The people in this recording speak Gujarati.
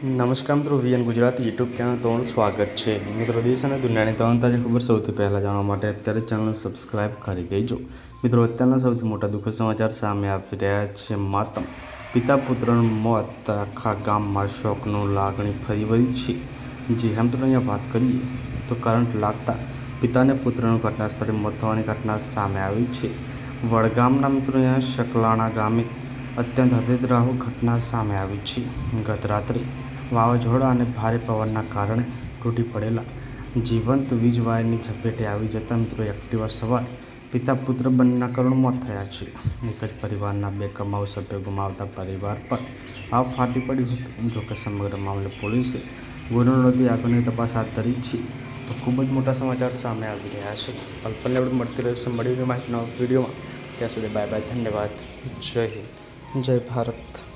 નમસ્કાર મિત્રો, વીએન ગુજરાતી યુટ્યુબ ચેનલ તમારું સ્વાગત છે. મિત્રો, દેશ અને દુનિયાની તમામ તાજી ખબર સૌથી પહેલાં જાણવા માટે અત્યારે ચેનલ સબસ્ક્રાઇબ કરી દેજો. મિત્રો, અત્યારના સૌથી મોટા દુઃખદ સમાચાર સામે આવી રહ્યા છે. માતમ, પિતા પુત્રનું મોત, આખા ગામમાં શોકનું લાગણી ફરી વળી છે. જી હા મિત્રો, અહીંયા વાત કરીએ તો કરંટ લાગતા પિતાને પુત્રનું ઘટના સ્થળે મોત થવાની ઘટના સામે આવી છે. વડગામના મિત્રો અહીંયા શકલાણા ગામે અત્યંત હૃદયદ્રાવક ઘટના સામે આવી છે. ગત રાત્રે વાવાઝોડા અને ભારે પવનના કારણે તૂટી પડેલા જીવંત વીજ વાયરની ઝપેટે આવી જતા મિત્રો એક્ટિવા સવાર પિતા પુત્ર બંનેના કરુણ મોત થયા છે. એક જ પરિવારના બે કમાઉ સભ્યો ગુમાવતા પરિવાર પર ભાવ ફાટી પડ્યું હતું. જોકે સમગ્ર મામલે પોલીસે ગુનો નોંધી આગળની તપાસ હાથ ધરી છે. તો ખૂબ જ મોટા સમાચાર સામે આવી રહ્યા છે. પલપલને આપણે મળતી રહેશે મળી માહિતીના વિડીયોમાં. ત્યાં સુધી બાય બાય, ધન્યવાદ, જય હિન્દ, જય ભારત.